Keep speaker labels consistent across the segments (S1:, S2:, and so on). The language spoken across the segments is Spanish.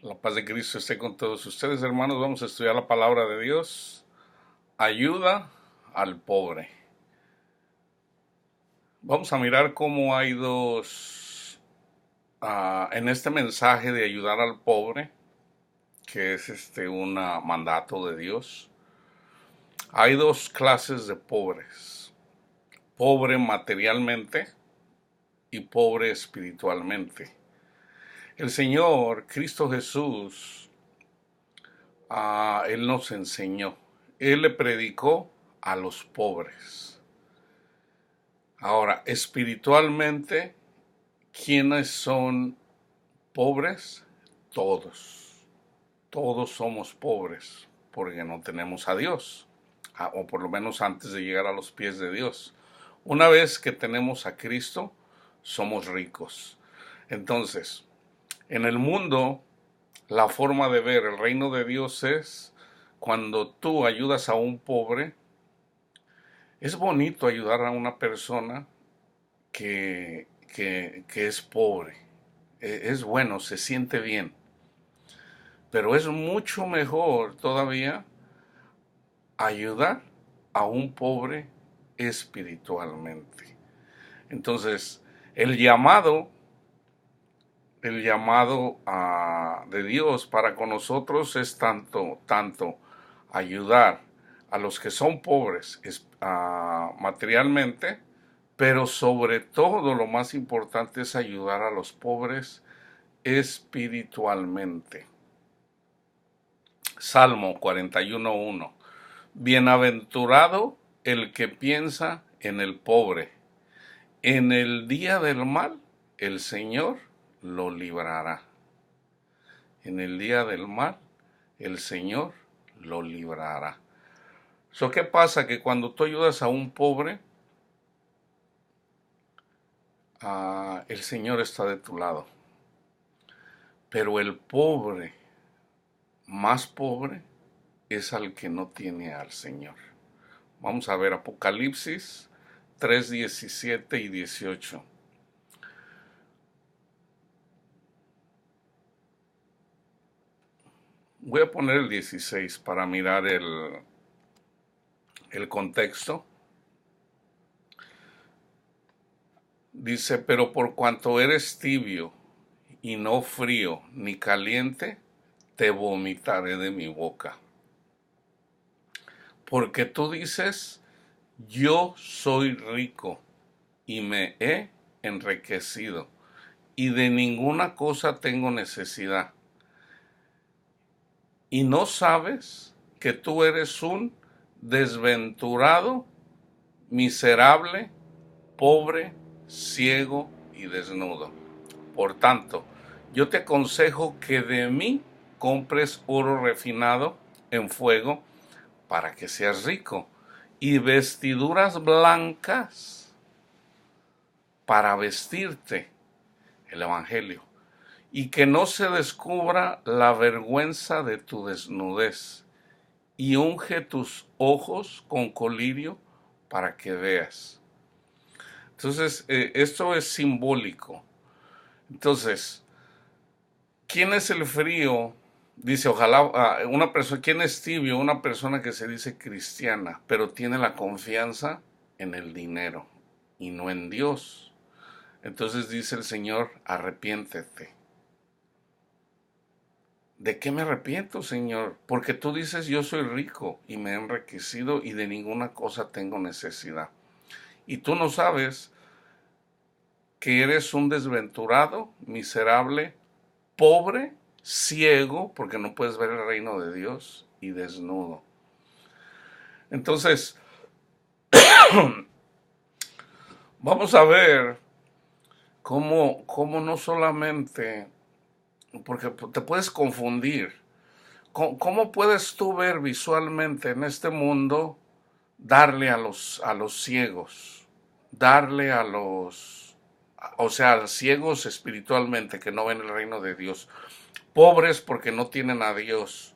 S1: La paz de Cristo esté con todos ustedes, hermanos. Vamos a estudiar la palabra de Dios. Ayuda al pobre. Vamos a mirar cómo hay en este mensaje de ayudar al pobre, que es un mandato de Dios. Hay dos clases de pobres: pobre materialmente y pobre espiritualmente. El Señor Cristo Jesús, Él nos enseñó. Él le predicó a los pobres. Ahora, espiritualmente, ¿quiénes son pobres? Todos. Todos somos pobres porque no tenemos a Dios, o por lo menos antes de llegar a los pies de Dios. Una vez que tenemos a Cristo, somos ricos. Entonces, en el mundo, la forma de ver el reino de Dios es cuando tú ayudas a un pobre. Es bonito ayudar a una persona que es pobre. Es bueno, se siente bien. Pero es mucho mejor todavía ayudar a un pobre espiritualmente. Entonces, el llamado, de Dios para con nosotros es tanto ayudar a los que son pobres materialmente, pero sobre todo lo más importante es ayudar a los pobres espiritualmente. Salmo 41:1. Bienaventurado el que piensa en el pobre. En el día del mal, el Señor lo librará. En el día del mal, el Señor lo librará. ¿Qué pasa? Que cuando tú ayudas a un pobre, el Señor está de tu lado. Pero el pobre, más pobre, es al que no tiene al Señor. Vamos a ver Apocalipsis 3:17 y 18. Voy a poner el 16 para mirar el contexto. Dice: pero por cuanto eres tibio y no frío ni caliente, te vomitaré de mi boca. Porque tú dices: yo soy rico y me he enriquecido, y de ninguna cosa tengo necesidad. Y no sabes que tú eres un desventurado, miserable, pobre, ciego y desnudo. Por tanto, yo te aconsejo que de mí compres oro refinado en fuego para que seas rico, y vestiduras blancas para vestirte, el Evangelio, y que no se descubra la vergüenza de tu desnudez, y unge tus ojos con colirio para que veas. Entonces, esto es simbólico. Entonces, ¿quién es el frío? Dice, ojalá una persona, ¿quién es tibio? Una persona que se dice cristiana, pero tiene la confianza en el dinero y no en Dios. Entonces dice el Señor: arrepiéntete. ¿De qué me arrepiento, Señor? Porque tú dices: yo soy rico y me he enriquecido y de ninguna cosa tengo necesidad. Y tú no sabes que eres un desventurado, miserable, pobre, ciego, porque no puedes ver el reino de Dios, y desnudo. Entonces, vamos a ver cómo no solamente, porque te puedes confundir. ¿Cómo puedes tú ver visualmente en este mundo darle a los ciegos, darle o sea, ciegos espiritualmente que no ven el reino de Dios, pobres porque no tienen a Dios,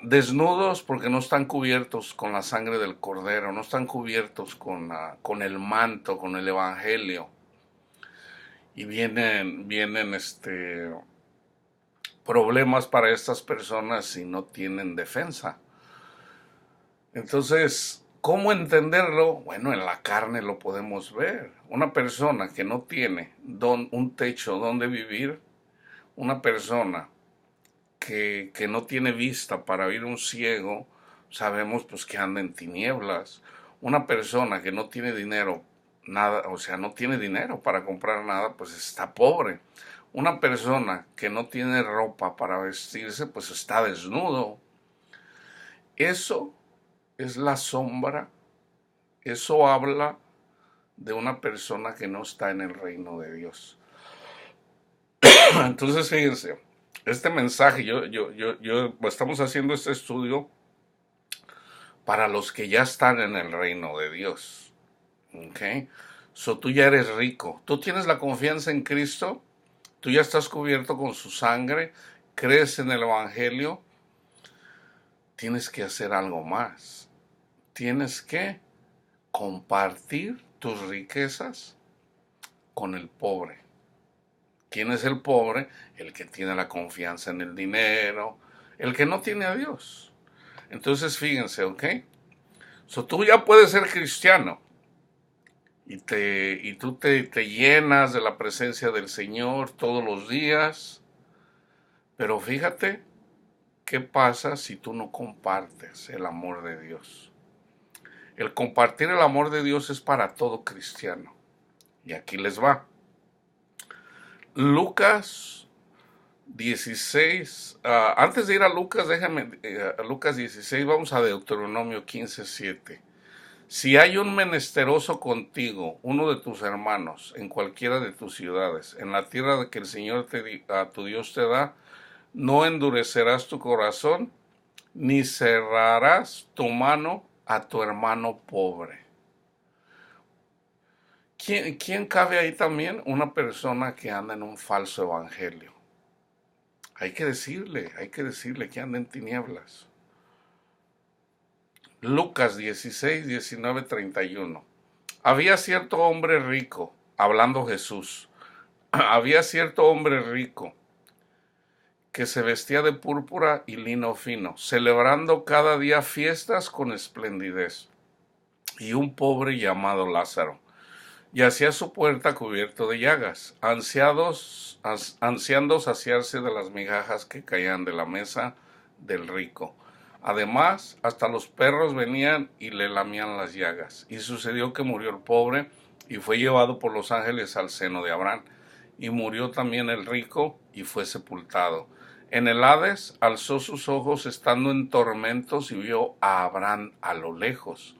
S1: desnudos porque no están cubiertos con la sangre del Cordero, no están cubiertos con el manto, con el Evangelio, y vienen problemas para estas personas si no tienen defensa. Entonces, ¿cómo entenderlo? Bueno, en la carne lo podemos ver. Una persona que no tiene un techo donde vivir, una persona que no tiene vista para ver un ciego, sabemos pues que anda en tinieblas. Una persona que no tiene dinero, nada, o sea, no tiene dinero para comprar nada, pues está pobre. Una persona que no tiene ropa para vestirse, pues está desnudo. Eso es la sombra, eso habla de una persona que no está en el reino de Dios. Entonces, fíjense, este mensaje, estamos haciendo este estudio para los que ya están en el reino de Dios. ¿Ok? So, tú ya eres rico, tú tienes la confianza en Cristo, tú ya estás cubierto con su sangre, crees en el Evangelio, tienes que hacer algo más. Tienes que compartir tus riquezas con el pobre. ¿Quién es el pobre? El que tiene la confianza en el dinero, el que no tiene a Dios. Entonces fíjense, ¿ok? So, tú ya puedes ser cristiano y tú te llenas de la presencia del Señor todos los días, pero fíjate qué pasa si tú no compartes el amor de Dios. El compartir el amor de Dios es para todo cristiano. Y aquí les va. Lucas 16, antes de ir a Lucas, a Lucas 16, vamos a Deuteronomio 15:7. Si hay un menesteroso contigo, uno de tus hermanos, en cualquiera de tus ciudades, en la tierra que el Señor tu Dios te da, no endurecerás tu corazón, ni cerrarás tu mano a tu hermano pobre. ¿Quién cabe ahí también? Una persona que anda en un falso evangelio. Hay que decirle que anda en tinieblas. Lucas 16, 19, 31. Había cierto hombre rico, hablando Jesús, había cierto hombre rico que se vestía de púrpura y lino fino, celebrando cada día fiestas con esplendidez, y un pobre llamado Lázaro yacía a su puerta cubierto de llagas, ansiando saciarse de las migajas que caían de la mesa del rico. Además, hasta los perros venían y le lamían las llagas. Y sucedió que murió el pobre y fue llevado por los ángeles al seno de Abraham. Y murió también el rico y fue sepultado. En el Hades alzó sus ojos estando en tormentos y vio a Abraham a lo lejos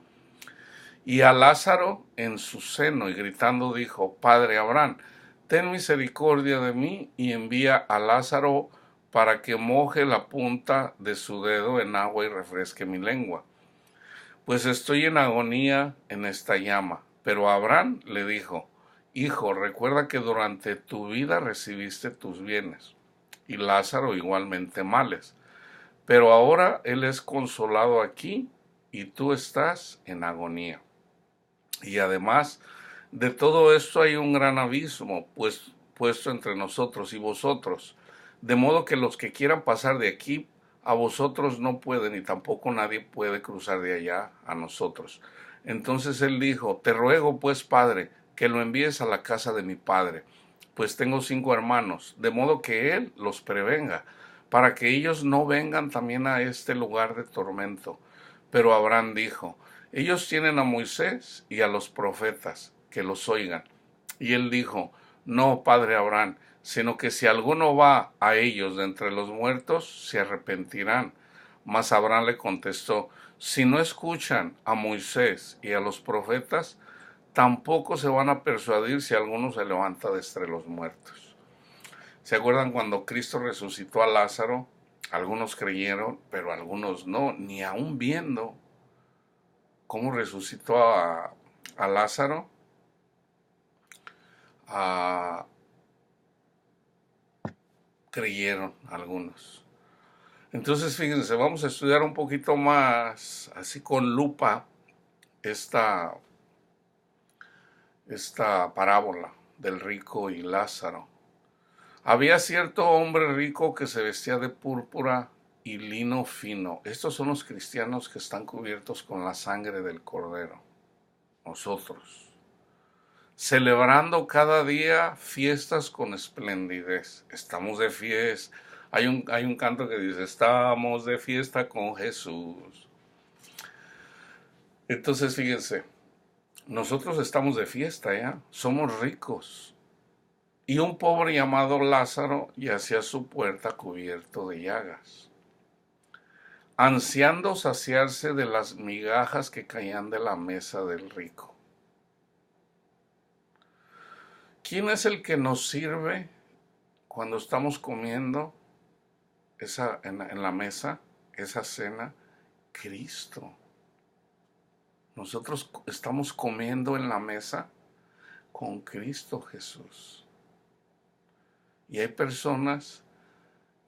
S1: y a Lázaro en su seno, y gritando dijo: Padre Abraham, ten misericordia de mí y envía a Lázaro para que moje la punta de su dedo en agua y refresque mi lengua, pues estoy en agonía en esta llama. Pero Abraham le dijo: Hijo, recuerda que durante tu vida recibiste tus bienes, y Lázaro igualmente males, pero ahora él es consolado aquí y tú estás en agonía. Y además de todo esto hay un gran abismo puesto entre nosotros y vosotros, de modo que los que quieran pasar de aquí a vosotros no pueden, y tampoco nadie puede cruzar de allá a nosotros. Entonces él dijo: Te ruego pues, Padre, que lo envíes a la casa de mi padre, pues tengo 5 hermanos, de modo que él los prevenga, para que ellos no vengan también a este lugar de tormento. Pero Abraham dijo: Ellos tienen a Moisés y a los profetas, que los oigan. Y él dijo: No, padre Abraham, sino que si alguno va a ellos de entre los muertos, se arrepentirán. Mas Abraham le contestó: Si no escuchan a Moisés y a los profetas, tampoco se van a persuadir si alguno se levanta de entre los muertos. ¿Se acuerdan cuando Cristo resucitó a Lázaro? Algunos creyeron, pero algunos no, ni aun viendo cómo resucitó a Lázaro, creyeron algunos. Entonces, fíjense, vamos a estudiar un poquito más, así con lupa, esta parábola del rico y Lázaro. Había cierto hombre rico que se vestía de púrpura y lino fino. Estos son los cristianos que están cubiertos con la sangre del Cordero. Nosotros. Celebrando cada día fiestas con esplendidez. Estamos de fiesta. Hay un canto que dice, estamos de fiesta con Jesús. Entonces, fíjense, nosotros estamos de fiesta, ¿ya? Somos ricos. Y un pobre llamado Lázaro yacía a su puerta cubierto de llagas, ansiando saciarse de las migajas que caían de la mesa del rico. ¿Quién es el que nos sirve cuando estamos comiendo en la mesa, esa cena? Cristo. Nosotros estamos comiendo en la mesa con Cristo Jesús. Y hay personas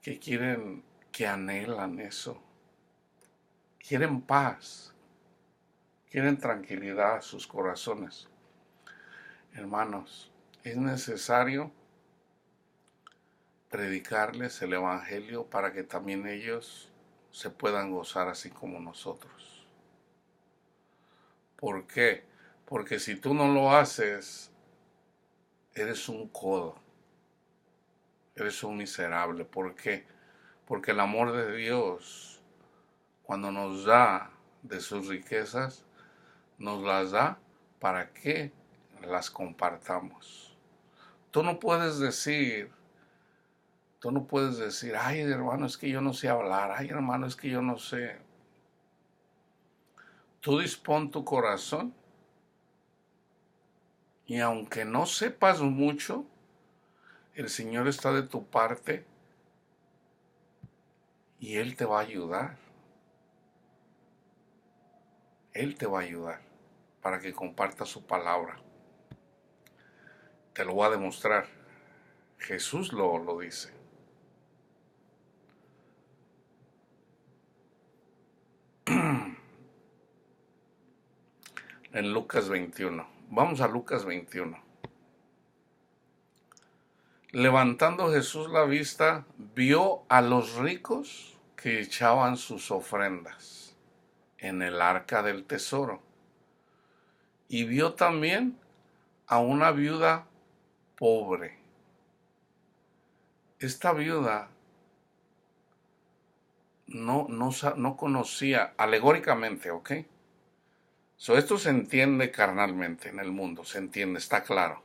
S1: que anhelan eso. Quieren paz, quieren tranquilidad a sus corazones. Hermanos, es necesario predicarles el Evangelio para que también ellos se puedan gozar así como nosotros. ¿Por qué? Porque si tú no lo haces, eres un codo, eres un miserable. ¿Por qué? Porque el amor de Dios, cuando nos da de sus riquezas, nos las da para que las compartamos. Tú no puedes decir, ay hermano, es que yo no sé hablar, ay hermano, es que yo no sé. Tú dispón tu corazón y aunque no sepas mucho, el Señor está de tu parte y Él te va a ayudar. Él te va a ayudar para que compartas su palabra. Te lo voy a demostrar. Jesús lo dice. En Lucas 21. Vamos a Lucas 21. Levantando Jesús la vista, vio a los ricos que echaban sus ofrendas en el arca del tesoro. Y vio también a una viuda pobre. Esta viuda no conocía, alegóricamente, ¿ok? Esto se entiende carnalmente en el mundo, se entiende, está claro.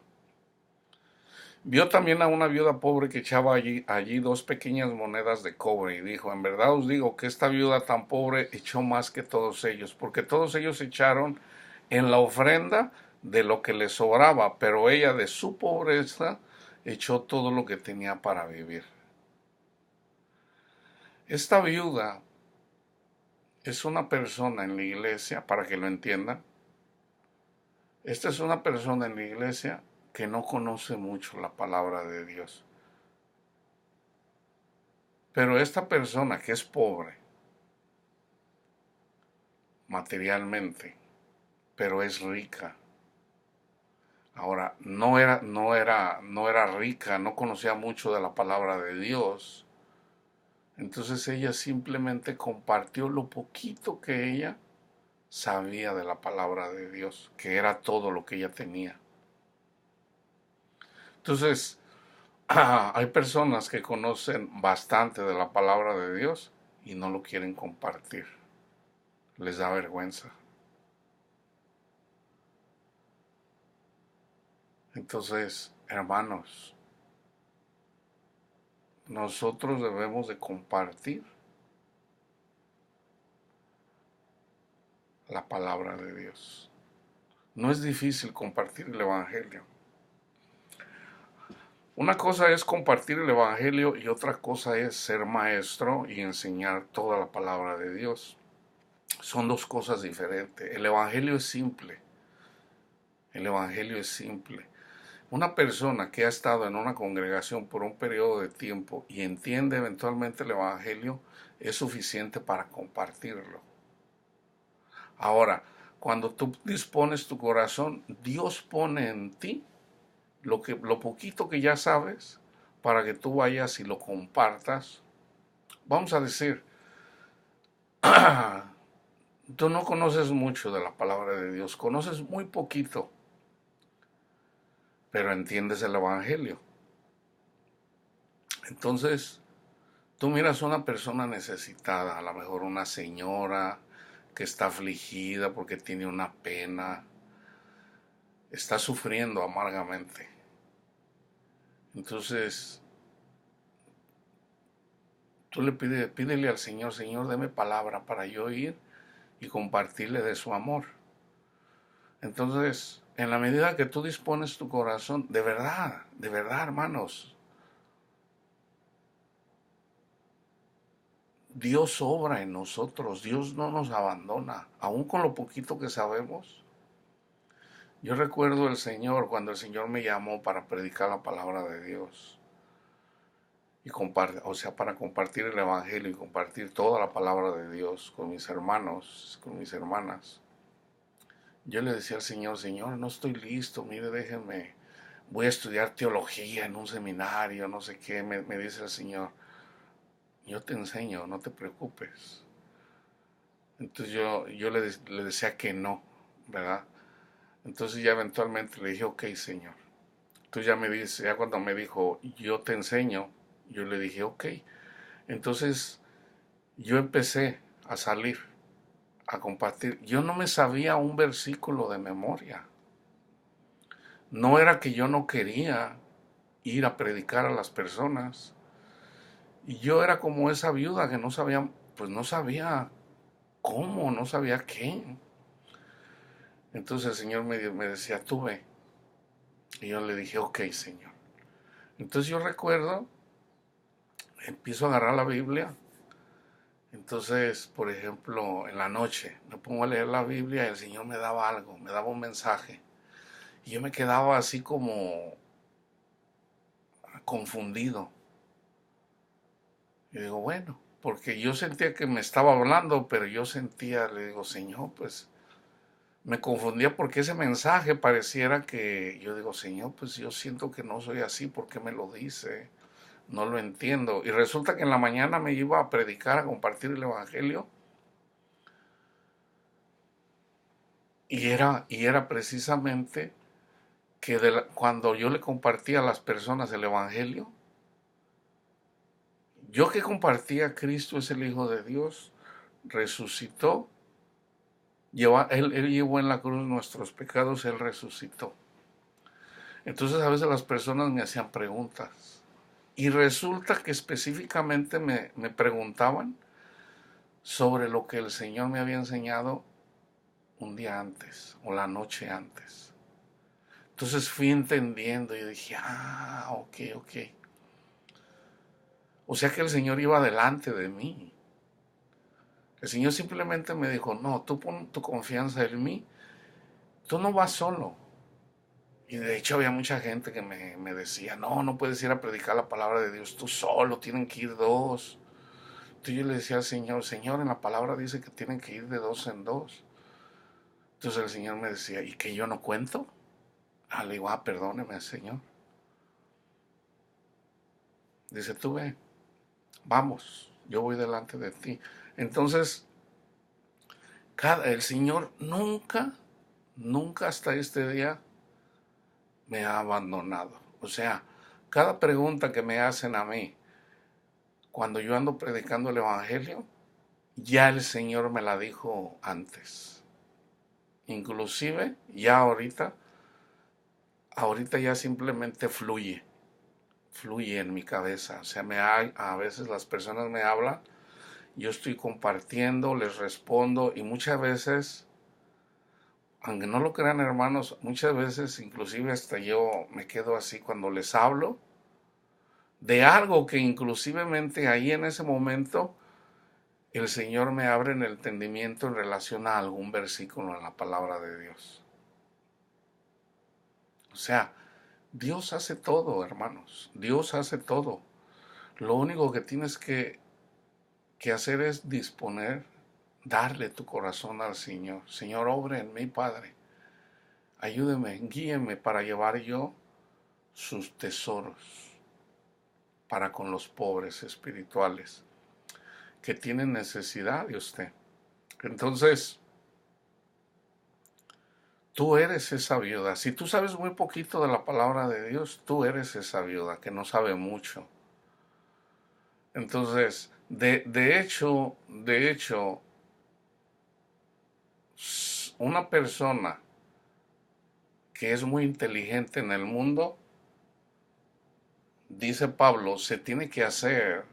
S1: Vio también a una viuda pobre que echaba allí 2 pequeñas monedas de cobre y dijo, en verdad os digo que esta viuda tan pobre echó más que todos ellos, porque todos ellos echaron en la ofrenda de lo que les sobraba, pero ella de su pobreza echó todo lo que tenía para vivir. Esta viuda es una persona en la iglesia, para que lo entiendan, esta es una persona en la iglesia que no conoce mucho la palabra de Dios. Pero esta persona que es pobre materialmente, pero es rica. Ahora, no era rica, no conocía mucho de la palabra de Dios. Entonces ella simplemente compartió lo poquito que ella sabía de la palabra de Dios, que era todo lo que ella tenía. Entonces, hay personas que conocen bastante de la palabra de Dios y no lo quieren compartir. Les da vergüenza. Entonces, hermanos, nosotros debemos de compartir la palabra de Dios. No es difícil compartir el Evangelio. Una cosa es compartir el Evangelio y otra cosa es ser maestro y enseñar toda la palabra de Dios. Son 2 cosas diferentes. El Evangelio es simple. El Evangelio es simple. Una persona que ha estado en una congregación por un periodo de tiempo y entiende eventualmente el Evangelio es suficiente para compartirlo. Ahora, cuando tú dispones tu corazón, Dios pone en ti lo poquito que ya sabes para que tú vayas y lo compartas. Vamos a decir, tú no conoces mucho de la palabra de Dios, conoces muy poquito, pero entiendes el Evangelio. Entonces, tú miras a una persona necesitada, a lo mejor una señora que está afligida porque tiene una pena, está sufriendo amargamente. Entonces, tú pídele al Señor, Señor, deme palabra para yo ir y compartirle de su amor. Entonces, en la medida que tú dispones tu corazón, de verdad, hermanos, Dios obra en nosotros, Dios no nos abandona, aun con lo poquito que sabemos. Yo recuerdo el Señor, cuando el Señor me llamó para predicar la palabra de Dios, y para compartir el Evangelio y compartir toda la palabra de Dios con mis hermanos, con mis hermanas. Yo le decía al Señor, Señor, no estoy listo, mire, déjeme, voy a estudiar teología en un seminario, no sé qué, me dice el Señor, yo te enseño, no te preocupes. Entonces yo le decía que no, ¿verdad? Entonces ya eventualmente le dije, ok, Señor. Entonces ya cuando me dijo, yo te enseño, yo le dije, ok. Entonces yo empecé a salir, a compartir. Yo no me sabía un versículo de memoria. No era que yo no quería ir a predicar a las personas. Y yo era como esa viuda que no sabía, pues no sabía cómo, no sabía qué. Entonces el Señor me decía, tú ve. Y yo le dije, ok, Señor. Entonces yo recuerdo, empiezo a agarrar la Biblia. Entonces, por ejemplo, en la noche me pongo a leer la Biblia y el Señor me daba algo, me daba un mensaje. Y yo me quedaba así como confundido. Y digo, bueno, porque yo sentía que me estaba hablando, pero yo sentía, le digo, Señor, pues me confundía porque ese mensaje pareciera que, yo digo, Señor, pues yo siento que no soy así, ¿por qué me lo dice? No lo entiendo. Y resulta que en la mañana me iba a predicar, a compartir el Evangelio. Y era precisamente que cuando yo le compartía a las personas el Evangelio, yo que compartía, Cristo es el Hijo de Dios, resucitó, él llevó en la cruz nuestros pecados, Él resucitó. Entonces a veces las personas me hacían preguntas y resulta que específicamente me preguntaban sobre lo que el Señor me había enseñado un día antes o la noche antes. Entonces fui entendiendo y dije, ok. O sea que el Señor iba delante de mí. El Señor simplemente me dijo, no, tú pon tu confianza en mí, tú no vas solo. Y de hecho había mucha gente que me decía, no puedes ir a predicar la palabra de Dios tú solo, tienen que ir dos. Entonces yo le decía al Señor, Señor, en la palabra dice que tienen que ir de dos en dos. Entonces el Señor me decía, ¿y que yo no cuento? Le digo, perdóneme, Señor. Dice, tú ve, vamos, yo voy delante de ti. Entonces, el Señor nunca hasta este día me ha abandonado. O sea, cada pregunta que me hacen a mí, cuando yo ando predicando el Evangelio, ya el Señor me la dijo antes. Inclusive, ya ahorita ya simplemente fluye en mi cabeza. O sea, a veces las personas me hablan, yo estoy compartiendo, les respondo y muchas veces, aunque no lo crean hermanos, muchas veces inclusive hasta yo me quedo así cuando les hablo de algo que inclusivemente ahí en ese momento el Señor me abre en el entendimiento en relación a algún versículo en la palabra de Dios. O sea, Dios hace todo, hermanos. Dios hace todo. Lo único que tienes que hacer es disponer, darle tu corazón al Señor. Señor, obre en mí, Padre. Ayúdeme, guíeme para llevar yo sus tesoros. para con los pobres espirituales que tienen necesidad de usted. Entonces, tú eres esa viuda. Si tú sabes muy poquito de la palabra de Dios, tú eres esa viuda que no sabe mucho. Entonces, de hecho, una persona que es muy inteligente en el mundo, dice Pablo, se tiene que hacer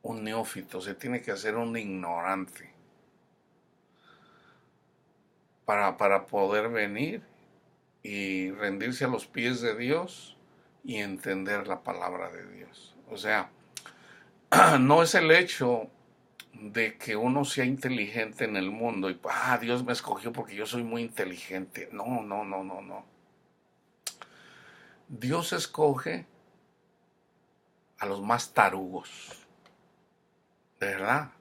S1: un neófito, se tiene que hacer un ignorante para poder venir y rendirse a los pies de Dios y entender la palabra de Dios. O sea, no es el hecho de que uno sea inteligente en el mundo y Dios me escogió porque yo soy muy inteligente. No, no, no, no, no. Dios escoge a los más tarugos, de verdad.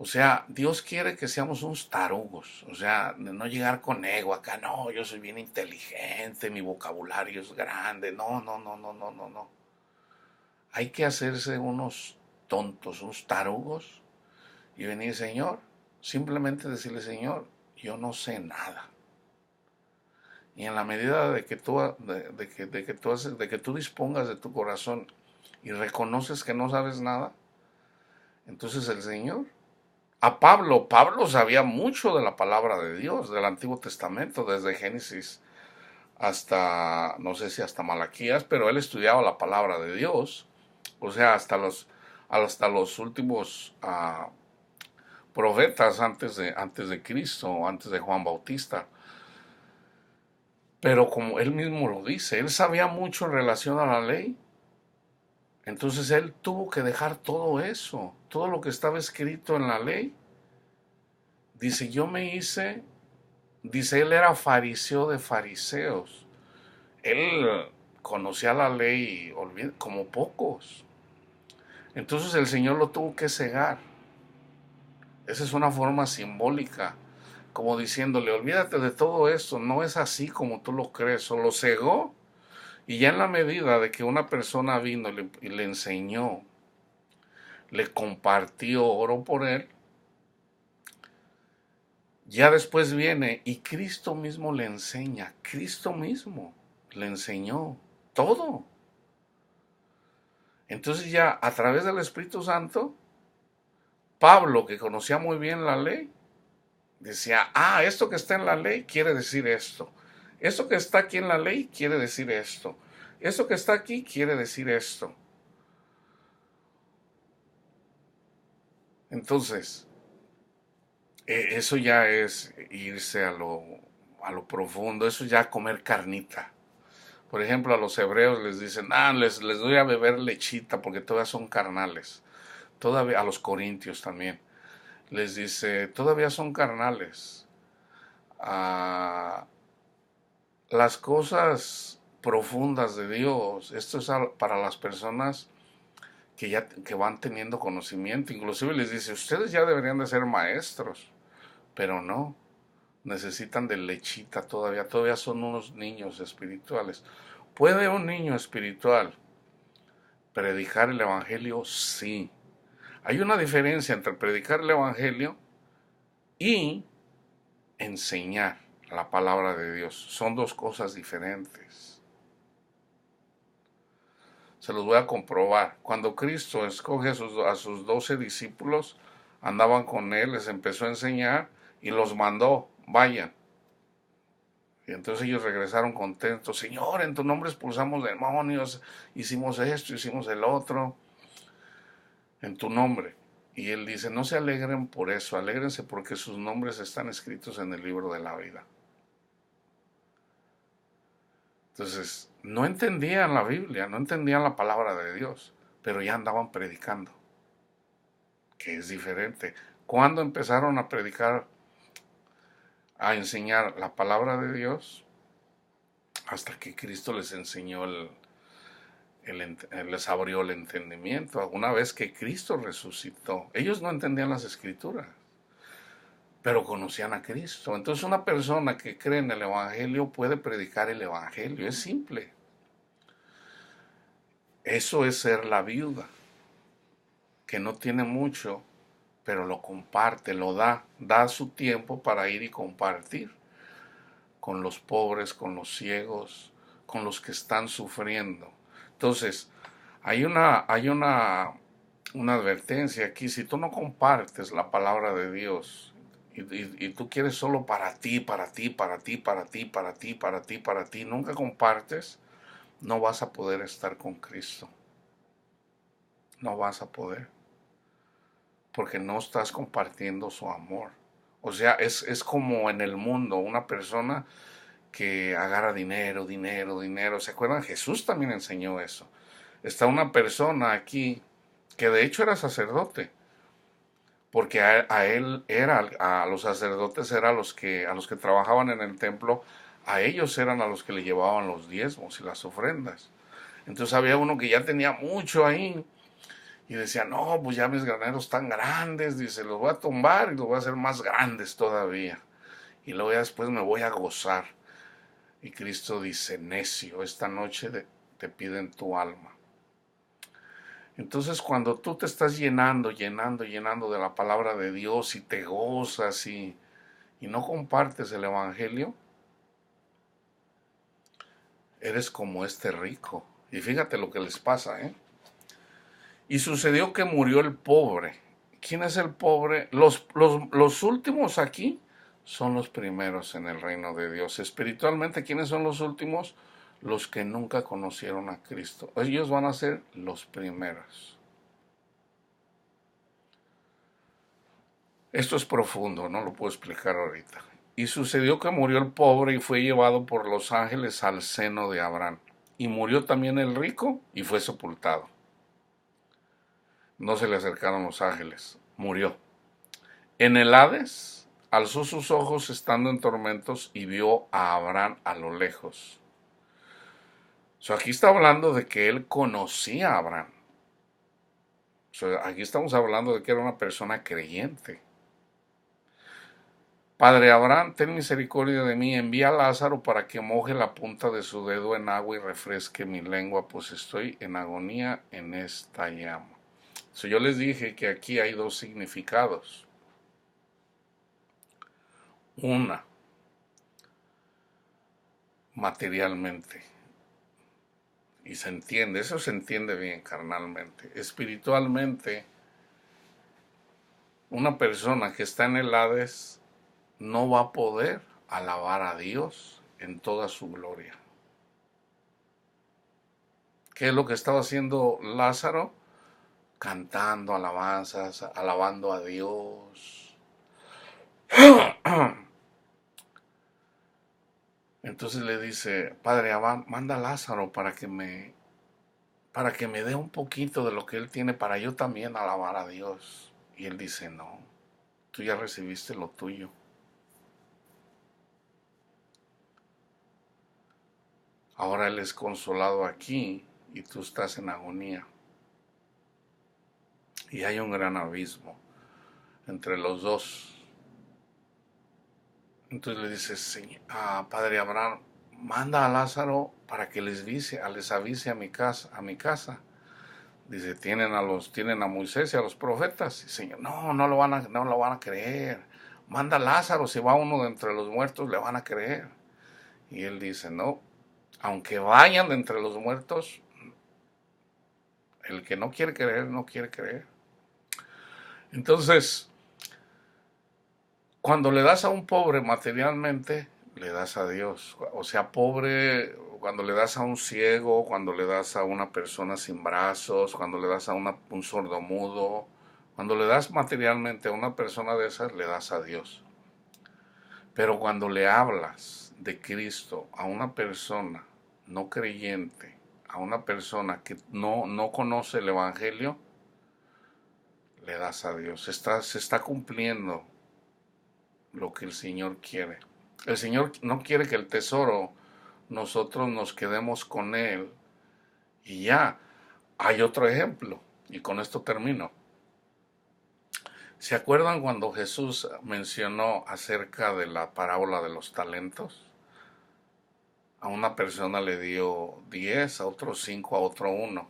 S1: O sea, Dios quiere que seamos unos tarugos, o sea, de no llegar con ego acá, no, yo soy bien inteligente, mi vocabulario es grande, no, no, no, no, no, no, no. Hay que hacerse unos tontos, unos tarugos y venir, Señor, simplemente decirle, Señor, yo no sé nada. Y en la medida de que tú dispongas de tu corazón y reconoces que no sabes nada, entonces el Señor, a Pablo sabía mucho de la palabra de Dios, del Antiguo Testamento, desde Génesis hasta, no sé si hasta Malaquías, pero él estudiaba la palabra de Dios, o sea, hasta los últimos profetas antes de Cristo, antes de Juan Bautista. Pero como él mismo lo dice, él sabía mucho en relación a la ley. Entonces él tuvo que dejar todo eso, todo lo que estaba escrito en la ley. Dice, él era fariseo de fariseos. Él conocía la ley como pocos. Entonces el Señor lo tuvo que cegar. Esa es una forma simbólica, como diciéndole, olvídate de todo esto, no es así como tú lo crees, o lo cegó. Y ya en la medida de que una persona vino y le enseñó, le compartió, oró por él, ya después viene y Cristo mismo le enseña, Cristo mismo le enseñó todo. Entonces ya a través del Espíritu Santo, Pablo, que conocía muy bien la ley, decía, esto que está en la ley quiere decir esto. Esto que está aquí en la ley quiere decir esto. Esto que está aquí quiere decir esto. Entonces, eso ya es irse a lo profundo, eso ya comer carnita. Por ejemplo, a los hebreos les dicen, les doy a beber lechita porque todavía son carnales. Todavía, a los corintios también. Les dice, todavía son carnales. Las cosas profundas de Dios, esto es para las personas que van teniendo conocimiento. Inclusive les dice, ustedes ya deberían de ser maestros, pero no, necesitan de lechita todavía son unos niños espirituales. ¿Puede un niño espiritual predicar el evangelio? Sí. Hay una diferencia entre predicar el evangelio y enseñar la palabra de Dios. Son dos cosas diferentes. Se los voy a comprobar. Cuando Cristo escoge a sus 12 discípulos, andaban con él, les empezó a enseñar y los mandó, vayan. Y entonces ellos regresaron contentos. Señor, en tu nombre expulsamos demonios, hicimos esto, hicimos el otro, en tu nombre. Y él dice, no se alegren por eso, alégrense porque sus nombres están escritos en el libro de la vida. Entonces, no entendían la Biblia, no entendían la palabra de Dios, pero ya andaban predicando, que es diferente. Cuando empezaron a predicar, a enseñar la palabra de Dios, hasta que Cristo les enseñó les abrió el entendimiento. Una vez que Cristo resucitó, ellos no entendían las escrituras, pero conocían a Cristo. Entonces una persona que cree en el Evangelio puede predicar el Evangelio, es simple. Eso es ser la viuda, que no tiene mucho, pero lo comparte, lo da su tiempo para ir y compartir con los pobres, con los ciegos, con los que están sufriendo. Entonces, hay una advertencia aquí. Si tú no compartes la palabra de Dios y tú quieres solo para ti, para ti, para ti, para ti, para ti, para ti, para ti, nunca compartes, no vas a poder estar con Cristo. No vas a poder, porque no estás compartiendo su amor. O sea, es como en el mundo, una persona que agarra dinero, dinero, dinero. ¿Se acuerdan? Jesús también enseñó eso. Está una persona aquí que de hecho era sacerdote, porque a él era, a los sacerdotes era a los que trabajaban en el templo, a ellos eran a los que le llevaban los diezmos y las ofrendas. Entonces había uno que ya tenía mucho ahí y decía, no, pues ya mis graneros están grandes, dice, los voy a tumbar y los voy a hacer más grandes todavía. Y luego ya después me voy a gozar. Y Cristo dice, necio, esta noche te piden tu alma. Entonces cuando tú te estás llenando, llenando, llenando de la palabra de Dios y te gozas y no compartes el Evangelio, eres como este rico. Y fíjate lo que les pasa, ¿eh? Y sucedió que murió el pobre. ¿Quién es el pobre? Los últimos aquí son los primeros en el reino de Dios. Espiritualmente, ¿quiénes son los últimos? Los que nunca conocieron a Cristo. Ellos van a ser los primeros. Esto es profundo, no lo puedo explicar ahorita. Y sucedió que murió el pobre y fue llevado por los ángeles al seno de Abraham. Y murió también el rico y fue sepultado. No se le acercaron los ángeles, murió. En el Hades alzó sus ojos estando en tormentos y vio a Abraham a lo lejos. Aquí está hablando de que él conocía a Abraham. Aquí estamos hablando de que era una persona creyente. Padre Abraham, ten misericordia de mí, envía a Lázaro para que moje la punta de su dedo en agua y refresque mi lengua, pues estoy en agonía en esta llama. Yo les dije que aquí hay dos significados. Una, materialmente. Y se entiende, eso se entiende bien carnalmente. Espiritualmente, una persona que está en el Hades no va a poder alabar a Dios en toda su gloria. ¿Qué es lo que estaba haciendo Lázaro? Cantando alabanzas, alabando a Dios. Entonces le dice, Padre Abraham, manda a Lázaro para que me dé un poquito de lo que él tiene para yo también alabar a Dios. Y él dice, no, tú ya recibiste lo tuyo. Ahora él es consolado aquí y tú estás en agonía. Y hay un gran abismo entre los dos. Entonces le dice, Padre Abraham, manda a Lázaro para que les avise a mi casa. Dice, tienen a Moisés y a los profetas. Y Señor, no lo van a creer. Manda a Lázaro, si va uno de entre los muertos, le van a creer. Y él dice, no, aunque vayan de entre los muertos, el que no quiere creer, no quiere creer. Entonces, cuando le das a un pobre materialmente, le das a Dios. O sea, pobre, cuando le das a un ciego, cuando le das a una persona sin brazos, cuando le das a un sordomudo, cuando le das materialmente a una persona de esas, le das a Dios. Pero cuando le hablas de Cristo a una persona no creyente, a una persona que no conoce el Evangelio, le das a Dios. Se está cumpliendo lo que el Señor quiere. El Señor no quiere que el tesoro nosotros nos quedemos con él y ya. Hay otro ejemplo y con esto termino. ¿Se acuerdan cuando Jesús mencionó acerca de la parábola de los talentos? A una persona le dio 10, a otro 5, a otro 1.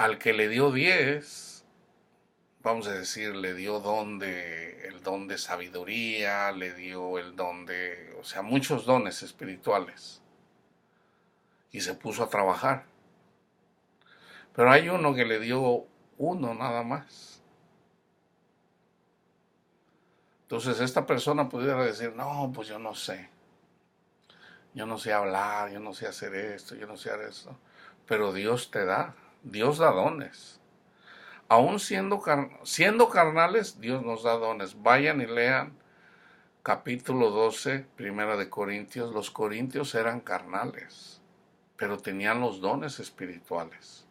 S1: al que le dio 10, vamos a decir, le dio el don de sabiduría, le dio el don de, o sea, muchos dones espirituales. Y se puso a trabajar. Pero hay uno que le dio uno nada más. Entonces esta persona pudiera decir, no, pues yo no sé. Yo no sé hablar, yo no sé hacer esto, yo no sé hacer esto. Pero Dios te da, Dios da dones. Aún siendo carnales, Dios nos da dones. Vayan y lean capítulo 12, primera de Corintios. Los corintios eran carnales, pero tenían los dones espirituales.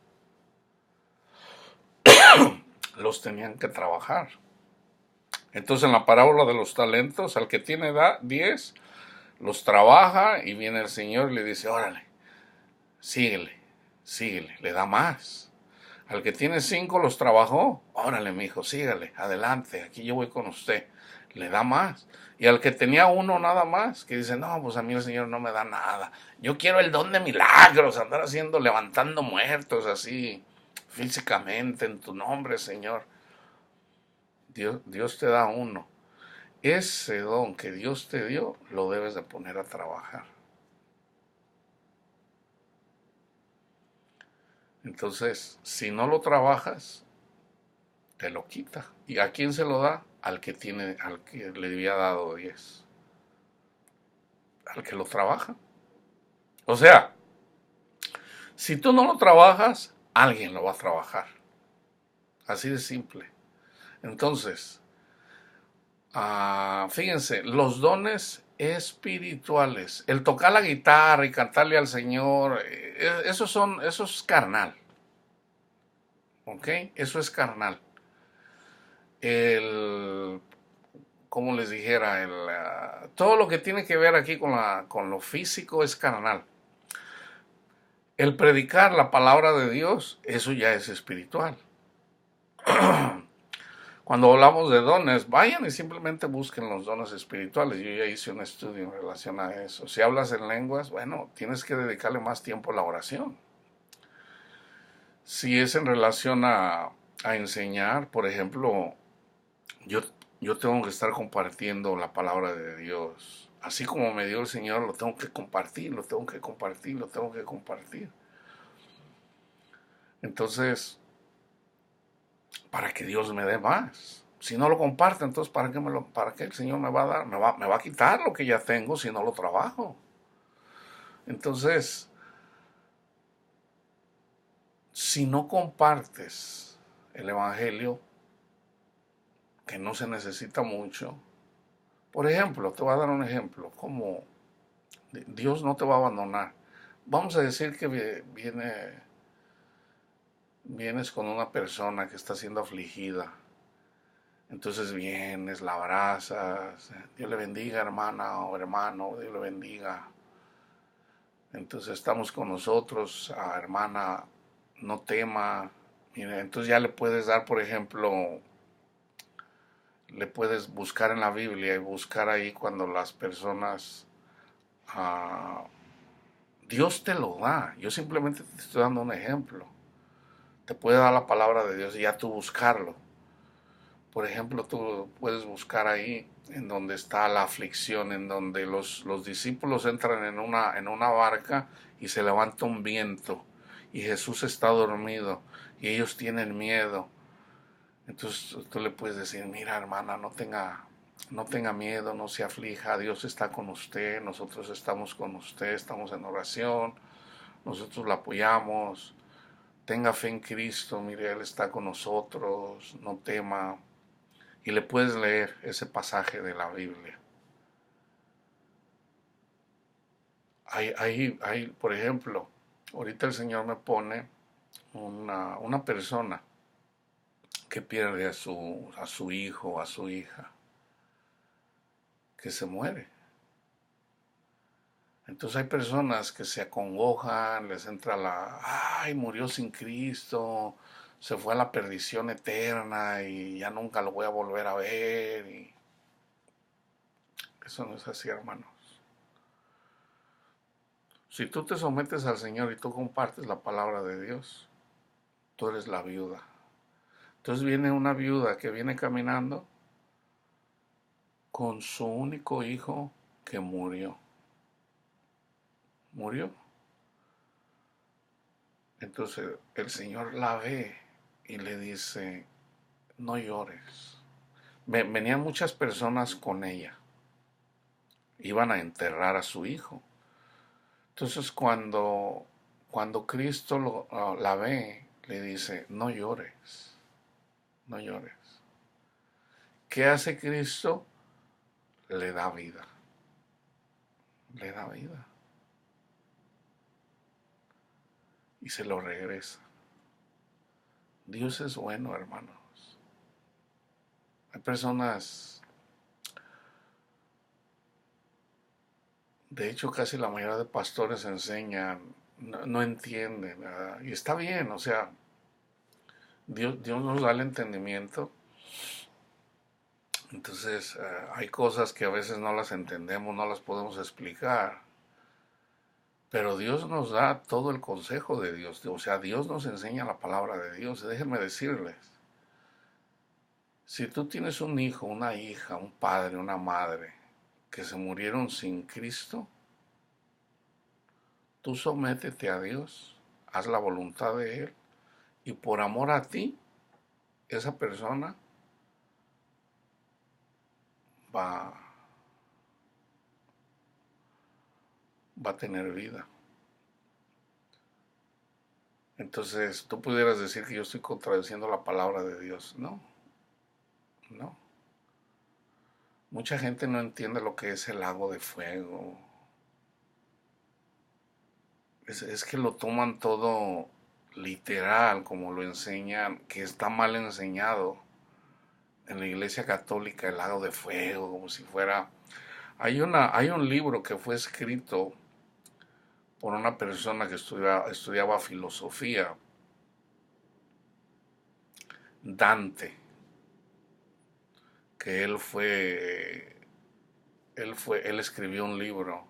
S1: Los tenían que trabajar. Entonces en la parábola de los talentos, al que tiene 10, los trabaja y viene el Señor y le dice, órale, síguele, síguele, le da más. Al que tiene 5 los trabajó, órale mi hijo, sígale, adelante, aquí yo voy con usted, le da más. Y al que tenía 1 nada más, que dice, no, pues a mí el Señor no me da nada, yo quiero el don de milagros, andar levantando muertos así, físicamente, en tu nombre, Señor. Dios te da 1. Ese don que Dios te dio, lo debes de poner a trabajar. Entonces, si no lo trabajas, te lo quita. ¿Y a quién se lo da? Al que le había dado 10. Al que lo trabaja. O sea, si tú no lo trabajas, alguien lo va a trabajar. Así de simple. Entonces, fíjense, los dones espirituales, el tocar la guitarra y cantarle al Señor, eso es carnal. ¿Ok? Eso es carnal. Como les dijera, todo lo que tiene que ver aquí con lo físico es carnal. El predicar la palabra de Dios, eso ya es espiritual. Cuando hablamos de dones, vayan y simplemente busquen los dones espirituales. Yo ya hice un estudio en relación a eso. Si hablas en lenguas, bueno, tienes que dedicarle más tiempo a la oración. Si es en relación a enseñar, por ejemplo, yo tengo que estar compartiendo la palabra de Dios. Así como me dio el Señor, lo tengo que compartir, lo tengo que compartir, lo tengo que compartir. Entonces, para que Dios me dé más. Si no lo comparto, entonces ¿para qué el Señor me va a dar? Me va a quitar lo que ya tengo si no lo trabajo. Entonces, si no compartes el Evangelio, que no se necesita mucho, por ejemplo, te voy a dar un ejemplo, como Dios no te va a abandonar. Vamos a decir que vienes con una persona que está siendo afligida. Entonces vienes, la abrazas, Dios le bendiga hermana o hermano, Dios le bendiga. Entonces estamos con nosotros, hermana, no tema. Mira, entonces ya le puedes dar, por ejemplo, le puedes buscar en la Biblia y buscar ahí cuando las personas, Dios te lo da. Yo simplemente te estoy dando un ejemplo. Te puede dar la palabra de Dios y ya tú buscarlo. Por ejemplo, tú puedes buscar ahí en donde está la aflicción, en donde los discípulos entran en una barca y se levanta un viento y Jesús está dormido y ellos tienen miedo. Entonces tú le puedes decir, mira hermana, no tenga miedo, no se aflija, Dios está con usted, nosotros estamos con usted, estamos en oración, nosotros la apoyamos, tenga fe en Cristo, mire, Él está con nosotros, no tema. Y le puedes leer ese pasaje de la Biblia. Hay, por ejemplo, ahorita el Señor me pone una persona que pierde a su hijo o a su hija, que se muere. Entonces hay personas que se acongojan, les entra ay, murió sin Cristo, se fue a la perdición eterna y ya nunca lo voy a volver a ver. Y eso no es así, hermanos. Si tú te sometes al Señor y tú compartes la palabra de Dios, tú eres la viuda. Entonces viene una viuda que viene caminando con su único hijo que murió. Murió. Entonces el Señor la ve y le dice, no llores. Venían muchas personas con ella. Iban a enterrar a su hijo. Entonces cuando Cristo la ve, le dice, no llores, no llores. ¿Qué hace Cristo? Le da vida. Le da vida. Y se lo regresa. Dios es bueno, hermanos. Hay personas, de hecho casi la mayoría de pastores enseñan, no entienden, ¿verdad? Y está bien, o sea, Dios nos da el entendimiento. Entonces hay cosas que a veces no las entendemos, no las podemos explicar. Pero Dios nos da todo el consejo de Dios. O sea, Dios nos enseña la palabra de Dios. Déjenme decirles, si tú tienes un hijo, una hija, un padre, una madre que se murieron sin Cristo, tú sométete a Dios, haz la voluntad de Él y por amor a ti, esa persona va, va a tener vida. Entonces, tú pudieras decir que yo estoy contradiciendo la palabra de Dios. No, no. Mucha gente no entiende lo que es el lago de fuego. Es que lo toman todo literal, como lo enseñan, que está mal enseñado en la Iglesia Católica, el lago de fuego, como si fuera... Hay un libro que fue escrito por una persona que estudiaba filosofía, Dante, que él escribió un libro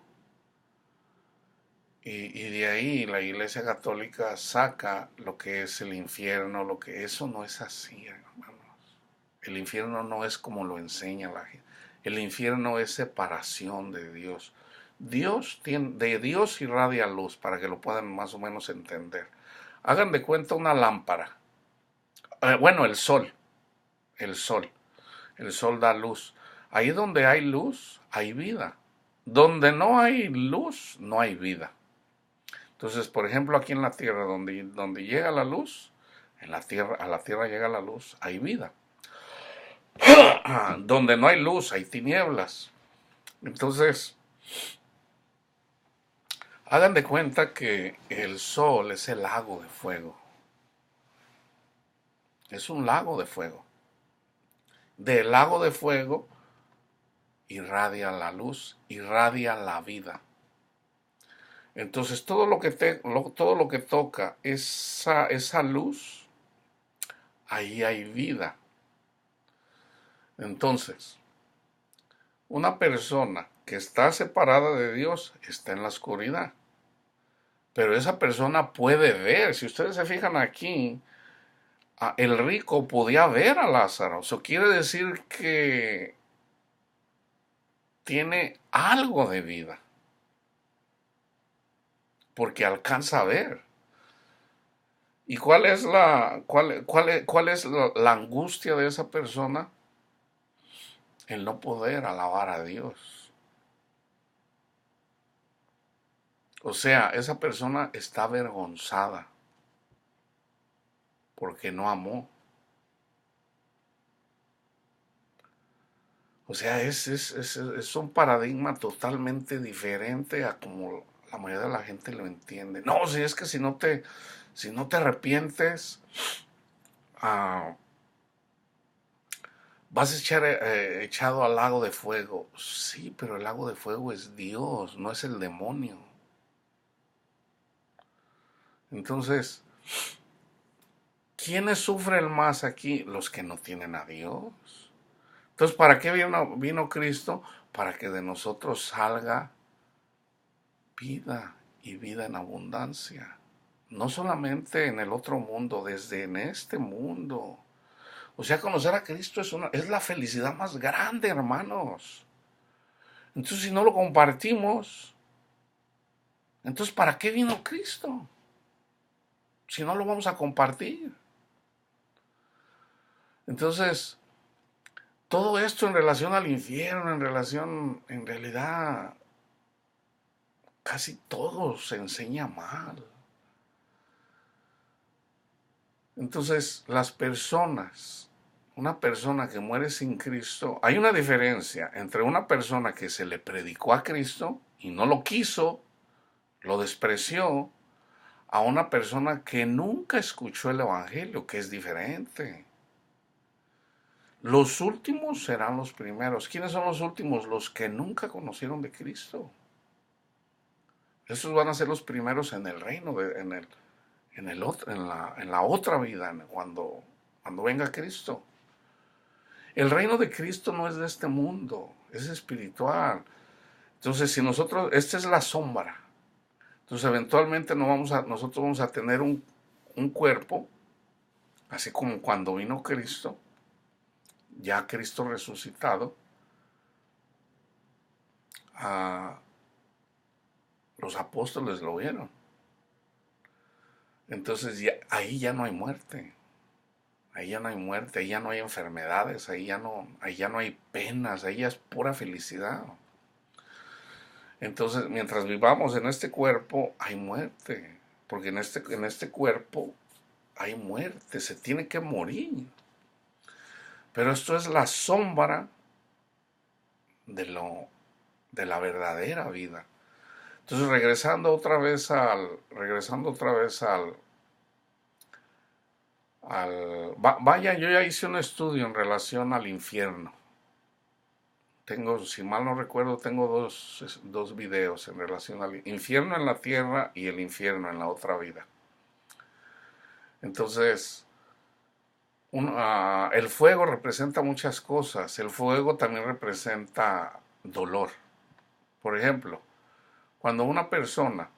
S1: y de ahí la Iglesia Católica saca lo que es el infierno, lo que eso no es así, hermanos. El infierno no es como lo enseña la gente. El infierno es separación de Dios. De Dios irradia luz, para que lo puedan más o menos entender. Hagan de cuenta una lámpara. Bueno, el sol. El sol. El sol da luz. Ahí donde hay luz, hay vida. Donde no hay luz, no hay vida. Entonces, por ejemplo, aquí en la tierra, donde llega la luz, a la tierra llega la luz, hay vida. Donde no hay luz, hay tinieblas. Entonces, hagan de cuenta que el sol es el lago de fuego. Es un lago de fuego. Del lago de fuego irradia la luz, irradia la vida. Entonces todo lo que toca esa luz, ahí hay vida. Entonces, una persona que está separada de Dios está en la oscuridad. Pero esa persona puede ver. Si ustedes se fijan aquí, el rico podía ver a Lázaro. Eso quiere decir que tiene algo de vida. Porque alcanza a ver. ¿Y cuál es la angustia de esa persona? El no poder alabar a Dios. O sea, esa persona está avergonzada porque no amó. O sea, es un paradigma totalmente diferente a como la mayoría de la gente lo entiende. No, si es que si no te arrepientes, vas a echar echado al lago de fuego. Sí, pero el lago de fuego es Dios, no es el demonio. Entonces, ¿quiénes sufren más aquí? Los que no tienen a Dios. Entonces, ¿para qué vino Cristo? Para que de nosotros salga vida y vida en abundancia. no solamente en el otro mundo, desde en este mundo. O sea, conocer a Cristo es la felicidad más grande, hermanos. Entonces, si no lo compartimos, entonces, ¿para qué vino Cristo? Si no lo vamos a compartir. Entonces, todo esto en relación al infierno, en realidad, casi todo se enseña mal. Entonces, una persona que muere sin Cristo, hay una diferencia entre una persona que se le predicó a Cristo y no lo quiso, lo despreció, a una persona que nunca escuchó el Evangelio, que es diferente. Los últimos serán los primeros. ¿Quiénes son los últimos? Los que nunca conocieron de Cristo. Esos van a ser los primeros en el reino, en la otra vida, cuando venga Cristo. El reino de Cristo no es de este mundo, es espiritual. Entonces, si nosotros, esta es la sombra. Entonces, eventualmente nosotros vamos a tener un cuerpo, así como cuando vino Cristo, ya Cristo resucitado. Los apóstoles lo vieron. Entonces, ahí ya no hay muerte. Ahí ya no hay muerte, ahí ya no hay enfermedades, ahí ya no hay penas, ahí ya es pura felicidad. Entonces, mientras vivamos en este cuerpo, hay muerte, porque en este cuerpo hay muerte, se tiene que morir. Pero esto es la sombra de la verdadera vida. Entonces, regresando otra vez vaya, yo ya hice un estudio en relación al infierno. Si mal no recuerdo, tengo dos videos en relación al infierno en la tierra y el infierno en la otra vida. Entonces, el fuego representa muchas cosas. El fuego también representa dolor. Por ejemplo, cuando a una persona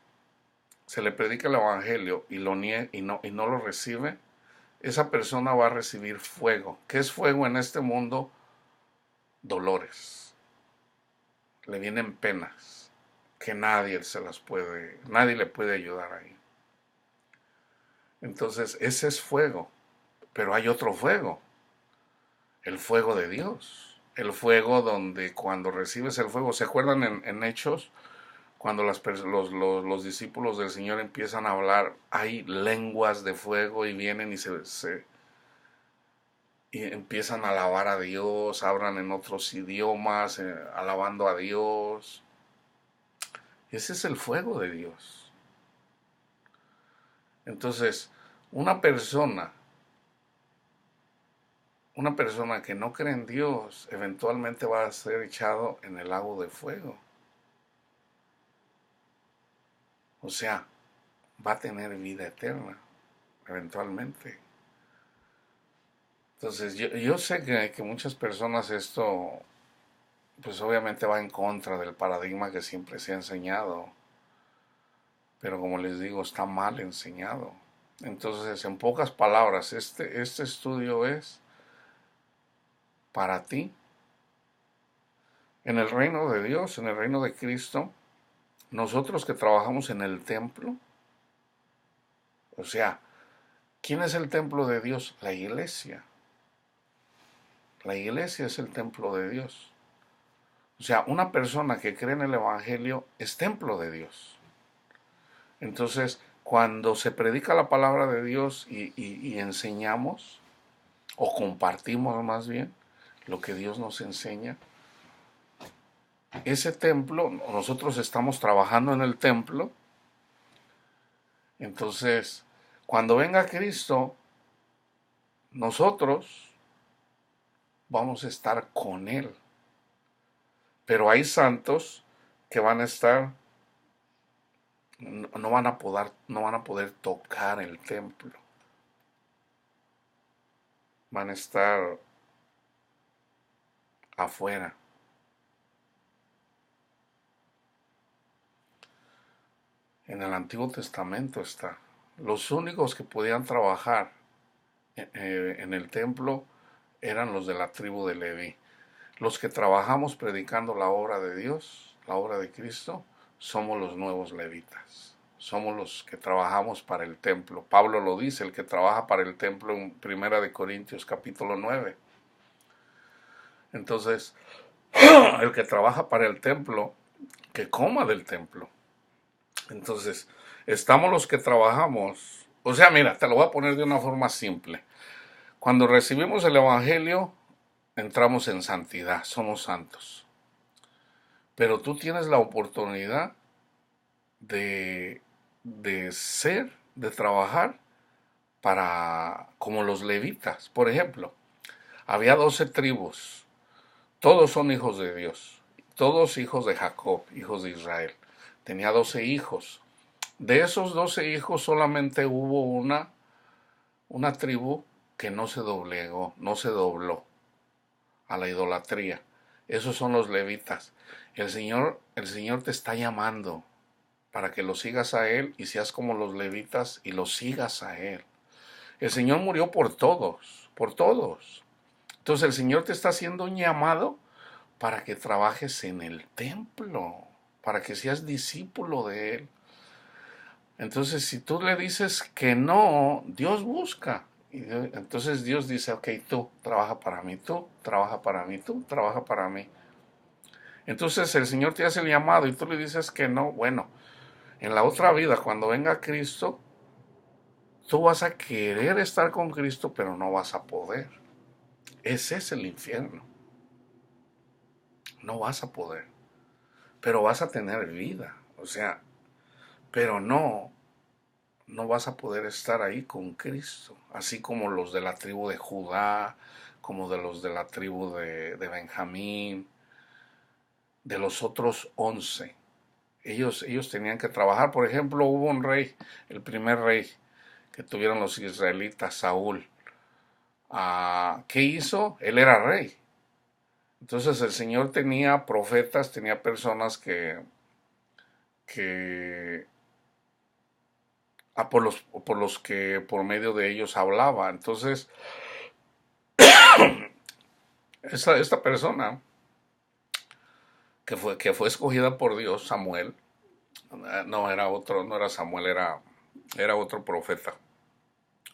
S1: se le predica el evangelio y lo niega y no lo recibe, esa persona va a recibir fuego. ¿Qué es fuego en este mundo? Dolores. Le vienen penas que nadie le puede ayudar ahí. Entonces, ese es fuego. Pero hay otro fuego, el fuego de Dios. El fuego donde cuando recibes el fuego, ¿se acuerdan en Hechos? Cuando los discípulos del Señor empiezan a hablar, hay lenguas de fuego y vienen y empiezan a alabar a Dios, hablan en otros idiomas, alabando a Dios. Ese es el fuego de Dios. Entonces, una persona que no cree en Dios eventualmente va a ser echado en el lago de fuego. O sea, va a tener vida eterna eventualmente. Entonces, yo sé que muchas personas esto, pues obviamente va en contra del paradigma que siempre se ha enseñado. Pero como les digo, está mal enseñado. Entonces, en pocas palabras, este estudio es para ti. En el reino de Dios, en el reino de Cristo, nosotros que trabajamos en el templo, o sea, ¿quién es el templo de Dios? La iglesia. La iglesia es el templo de Dios. O sea, una persona que cree en el Evangelio es templo de Dios. Entonces, cuando se predica la palabra de Dios y enseñamos, o compartimos más bien, lo que Dios nos enseña, ese templo, nosotros estamos trabajando en el templo. Entonces, cuando venga Cristo, nosotros vamos a estar con Él. Pero hay santos que van a estar, no van a poder tocar el templo. Van a estar afuera. En el Antiguo Testamento está. los únicos que podían trabajar en el templo eran los de la tribu de Leví. Los que trabajamos predicando la obra de Dios, la obra de Cristo, somos los nuevos levitas. Somos los que trabajamos para el templo. Pablo lo dice, el que trabaja para el templo en 1 Corintios capítulo 9. Entonces, el que trabaja para el templo, que coma del templo. Entonces, estamos los que trabajamos. O sea, mira, te lo voy a poner de una forma simple. Cuando recibimos el Evangelio, entramos en santidad, somos santos. Pero tú tienes la oportunidad de de trabajar como los levitas. Por ejemplo, había 12 tribus, todos son hijos de Dios, todos hijos de Jacob, hijos de Israel. Tenía 12 hijos. De esos 12 hijos solamente hubo una tribu que no se doblegó, no se dobló a la idolatría. Esos son los levitas. El Señor te está llamando para que lo sigas a Él y seas como los levitas y lo sigas a Él. El Señor murió por todos, por todos. Entonces el Señor te está haciendo un llamado para que trabajes en el templo, para que seas discípulo de Él. Entonces si tú le dices que no, Dios busca. Entonces Dios dice, ok, tú trabaja para mí, tú trabaja para mí, tú trabaja para mí. Entonces el Señor te hace el llamado y tú le dices que no. Bueno, en la otra vida, cuando venga Cristo, tú vas a querer estar con Cristo, pero no vas a poder. Ese es el infierno. No vas a poder, pero vas a tener vida. O sea, pero no vas a poder estar ahí con Cristo. Así como los de la tribu de Judá, como de los de la tribu de Benjamín, de los otros 11. Ellos tenían que trabajar. Por ejemplo, hubo un rey, el primer rey que tuvieron los israelitas, Saúl. ¿Qué hizo? Él era rey. Entonces el Señor tenía profetas, tenía personas que por los que por medio de ellos hablaba. Entonces, esta persona que fue escogida por Dios, Samuel, no era otro, no era Samuel, era otro profeta.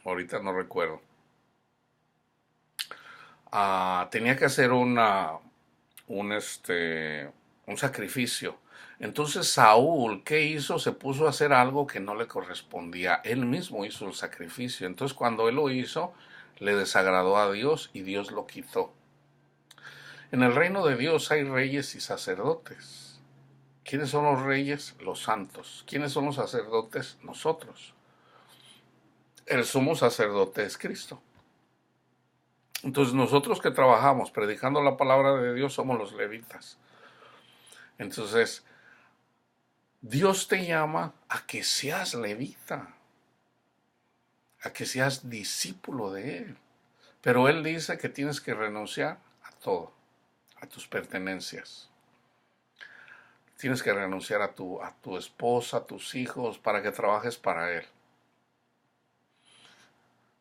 S1: Ahorita no recuerdo. Tenía que hacer un sacrificio. Entonces Saúl, ¿qué hizo? Se puso a hacer algo que no le correspondía. Él mismo hizo el sacrificio. Entonces cuando él lo hizo, le desagradó a Dios y Dios lo quitó. En el reino de Dios hay reyes y sacerdotes. ¿Quiénes son los reyes? Los santos. ¿Quiénes son los sacerdotes? Nosotros. El sumo sacerdote es Cristo. Entonces nosotros que trabajamos predicando la palabra de Dios somos los levitas. Entonces, Dios te llama a que seas levita, a que seas discípulo de Él. Pero Él dice que tienes que renunciar a todo, a tus pertenencias. Tienes que renunciar a tu esposa, a tus hijos, para que trabajes para Él.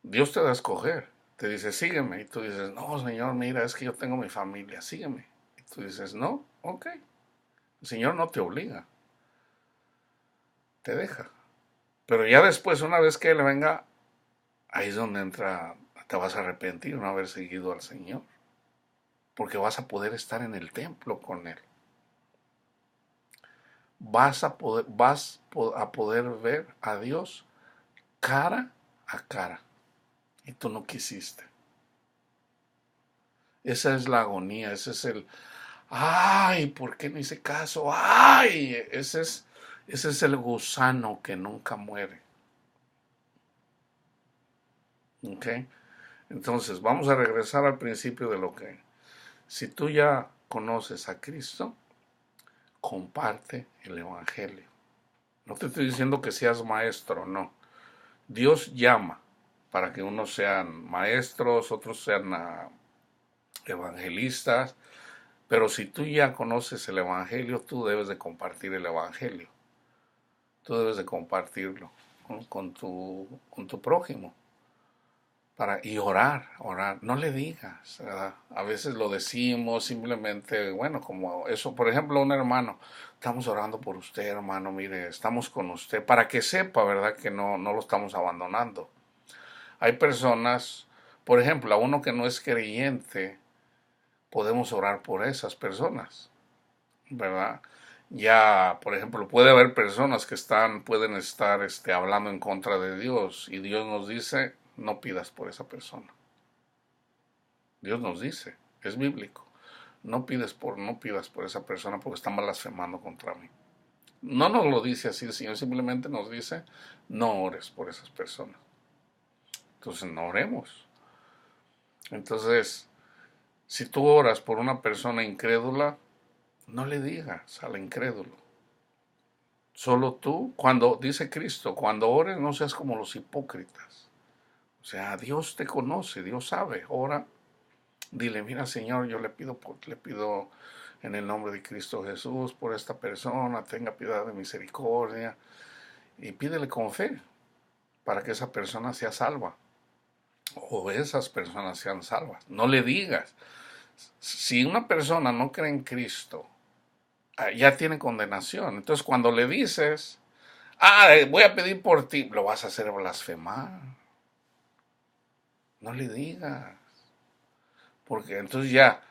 S1: Dios te da a escoger. Te dice, sígueme. Y tú dices, no, Señor, mira, es que yo tengo mi familia, sígueme. Y tú dices, no, ok. El Señor no te obliga. Te deja. Pero ya después, una vez que Él venga, ahí es donde entra, te vas a arrepentir no haber seguido al Señor. Porque vas a poder estar en el templo con Él. Vas a poder ver a Dios cara a cara. Y tú no quisiste. Esa es la agonía, ese es el, ay, ¿por qué no hice caso? Ay, ese es el gusano que nunca muere. ¿Ok? Entonces, vamos a regresar al principio de lo que, si tú ya conoces a Cristo, comparte el Evangelio. No te estoy diciendo que seas maestro, no. Dios llama para que unos sean maestros, otros sean evangelistas, pero si tú ya conoces el Evangelio, tú debes de compartir el Evangelio. Tú debes de compartirlo, con tu prójimo. Y orar, no le digas, ¿verdad? A veces lo decimos simplemente, bueno, como eso, por ejemplo, un hermano, estamos orando por usted, hermano, mire, estamos con usted, para que sepa, ¿verdad? Que no lo estamos abandonando. Hay personas, por ejemplo, a uno que no es creyente, podemos orar por esas personas, ¿verdad? Ya, por ejemplo, puede haber personas que pueden estar hablando en contra de Dios y Dios nos dice, no pidas por esa persona. Dios nos dice, es bíblico, no pidas por esa persona porque está blasfemando contra mí. No nos lo dice así el Señor, simplemente nos dice, no ores por esas personas. Entonces no oremos. Entonces, si tú oras por una persona incrédula, no le digas al incrédulo. Solo tú, cuando dice Cristo, cuando ores no seas como los hipócritas. O sea, Dios te conoce, Dios sabe. Ora, dile, mira Señor, yo le pido en el nombre de Cristo Jesús por esta persona, tenga piedad de misericordia. Y pídele con fe para que esa persona sea salva. O esas personas sean salvas. No le digas. Si una persona no cree en Cristo, ya tiene condenación. Entonces cuando le dices, voy a pedir por ti, lo vas a hacer blasfemar. No le digas. Porque entonces ya,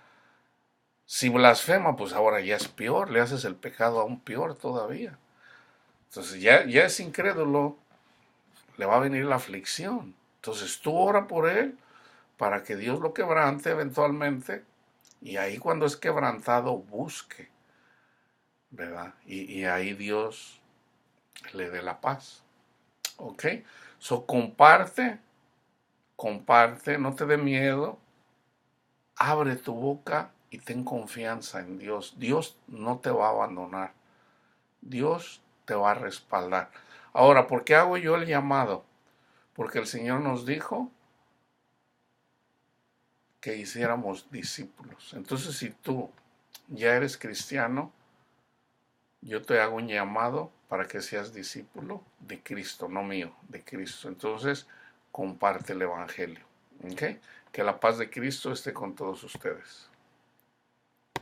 S1: si blasfema, pues ahora ya es peor, le haces el pecado aún peor todavía. Entonces ya es incrédulo, le va a venir la aflicción. Entonces tú ora por él para que Dios lo quebrante eventualmente y ahí cuando es quebrantado busque, ¿verdad? Y ahí Dios le dé la paz. ¿Ok? So comparte, no te dé miedo, abre tu boca y ten confianza en Dios. Dios no te va a abandonar. Dios te va a respaldar. Ahora, ¿por qué hago yo el llamado? Porque el Señor nos dijo que hiciéramos discípulos. Entonces, si tú ya eres cristiano, yo te hago un llamado para que seas discípulo de Cristo, no mío, de Cristo. Entonces, comparte el Evangelio. ¿Okay? Que la paz de Cristo esté con todos ustedes.